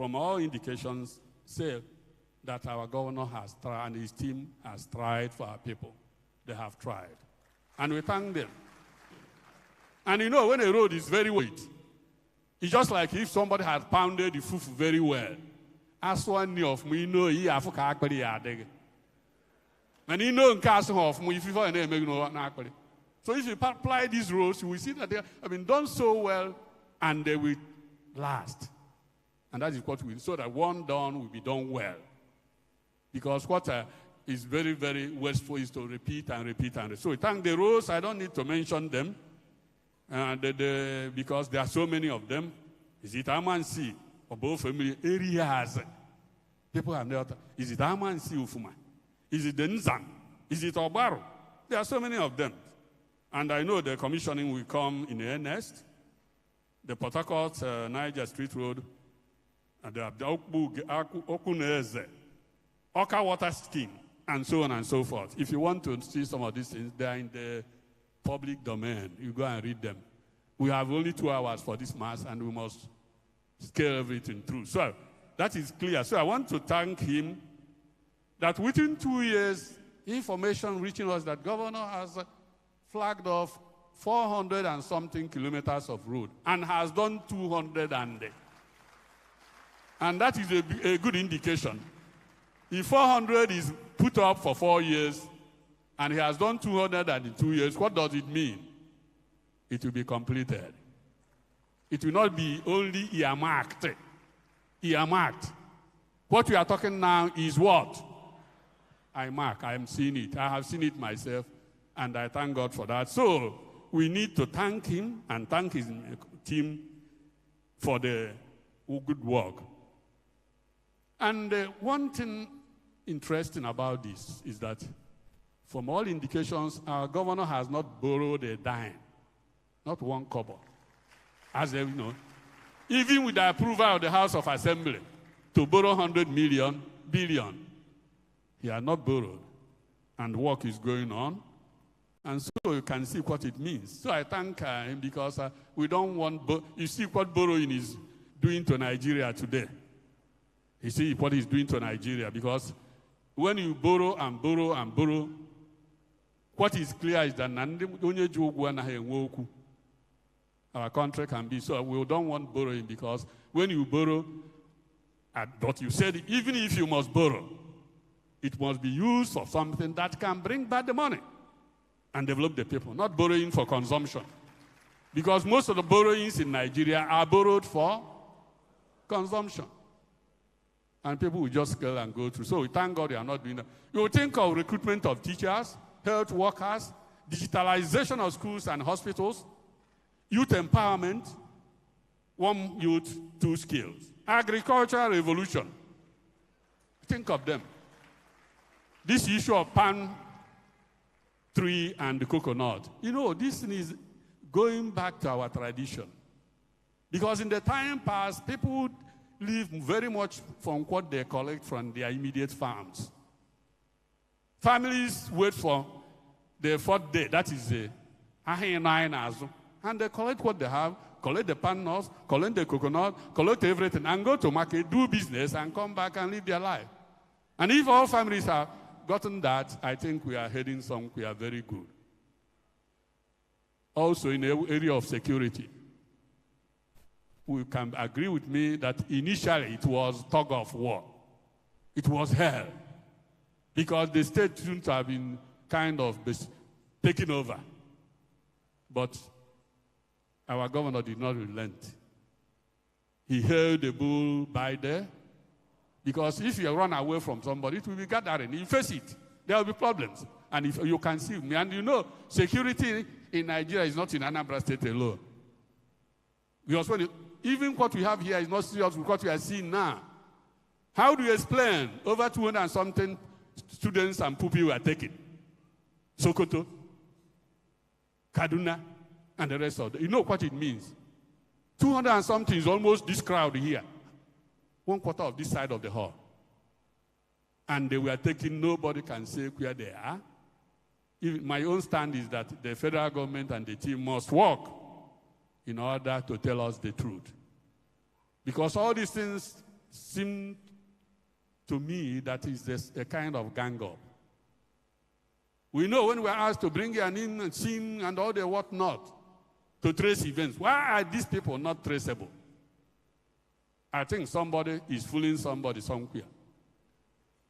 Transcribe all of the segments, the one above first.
from all indications, say that our governor has tried and his team has tried for our people. They have tried. And we thank them. And you know, when a road is very wet, it's just like if somebody had pounded the fufu very well. As one of me know, he have a car. And you know, of me, if you find them, so if you apply these roads, you will see that they have been done so well and they will last. And that is what we so that one done will be done well. Because what is very, very wasteful is to repeat and repeat and repeat. So we thank the roads. I don't need to mention them. Because there are so many of them. Is it Amansi or both family areas? People have not. Is it Amansi Ufuma? Is it Denzan? Is it Obaro? There are so many of them. And I know the commissioning will come in earnest. The Port Harcourt Niger Street Road, and the Okuneze, Oka Water Scheme, and so on and so forth. If you want to see some of these things, they are in the public domain. You go and read them. We have only 2 hours for this mass, and we must scale everything through. So that is clear. So I want to thank him that within 2 years, information reaching us that governor has flagged off 400 and something kilometers of road and has done 200 and that is a good indication. If 400 is put up for 4 years and he has done 200 in 2 years, what does it mean? It will be completed. It will not be only earmarked. Earmarked. What we are talking now is what? I am seeing it. I have seen it myself, and I thank God for that. So we need to thank him and thank his team for the good work. And one thing interesting about this is that from all indications, our governor has not borrowed a dime, not one kobo. As you know, even with the approval of the House of Assembly to borrow 100 billion, he has not borrowed, and work is going on. And so you can see what it means. So I thank him because we don't want, you see what borrowing is doing to Nigeria today. You see what he's doing to Nigeria, because when you borrow and borrow and borrow, what is clear is that our country can be, so we don't want borrowing, because when you borrow, but you said even if you must borrow, it must be used for something that can bring back the money and develop the people, not borrowing for consumption. Because most of the borrowings in Nigeria are borrowed for consumption. And people will just scale and go through. So we thank God they are not doing that. You will think of recruitment of teachers, health workers, digitalization of schools and hospitals, youth empowerment, 1 youth, 2 skills, agricultural revolution. Think of them. This issue of palm tree and the coconut. You know, this is going back to our tradition. Because in the time past, people live very much from what they collect from their immediate farms. Families wait for the 4th day, that is the and they collect what they have, collect the palm nuts, collect the coconut, collect everything, and go to market, do business, and come back and live their life. And if all families have gotten that, I think we are heading somewhere very good. Also in the area of security, you can agree with me that initially it was tug of war. It was hell. Because the state shouldn't have been kind of taken over. But our governor did not relent. He held the bull by there. Because if you run away from somebody, it will be gathering. You face it. There will be problems. And if you can see me, and you know, security in Nigeria is not in Anambra State alone. Because even what we have here is not serious with what we are seeing now. How do you explain over 200 and something students and pupils were taken? Sokoto, Kaduna, and the rest of them. You know what it means. 200 and something is almost this crowd here. 1/4 of this side of the hall. And they were taken, nobody can say where they are. Even my own stand is that the federal government and the team must work in order to tell us the truth. Because all these things seemed to me that is just a kind of gang up. We know when we're asked to bring an in and scene and all the whatnot to trace events, why are these people not traceable? I think somebody is fooling somebody somewhere.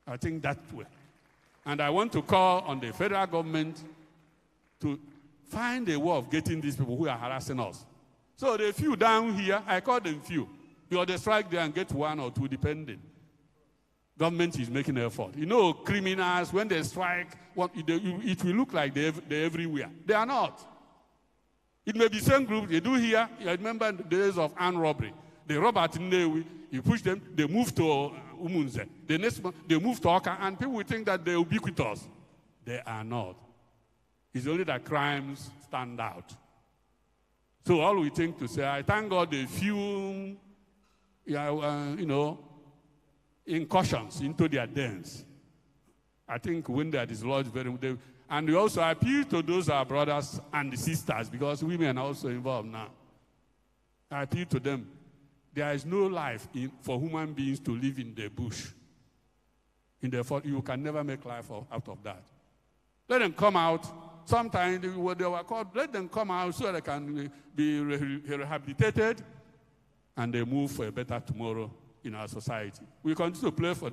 I think that way. And I want to call on the federal government to find a way of getting these people who are harassing us. So the few down here, I call them few. You they strike there and get one or two depending. Government is making an effort. You know, criminals, when they strike, it will look like they're everywhere. They are not. It may be same group. They do here. I remember the days of armed robbery. They rob at Nnewi, you push them, they move to Umunze. The next month, they move to Oka, and people will think that they're ubiquitous. They are not. It's only that crimes stand out. So all we think to say, I thank God the few, incursions into their dens. I think when they are dislodged very much. And we also appeal to those our brothers and sisters, because women are also involved now. I appeal to them. There is no life for human beings to live in the bush. You can never make life out of that. Let them come out. Sometimes they were called, let them come out so they can be rehabilitated and they move for a better tomorrow in our society. We continue to pray for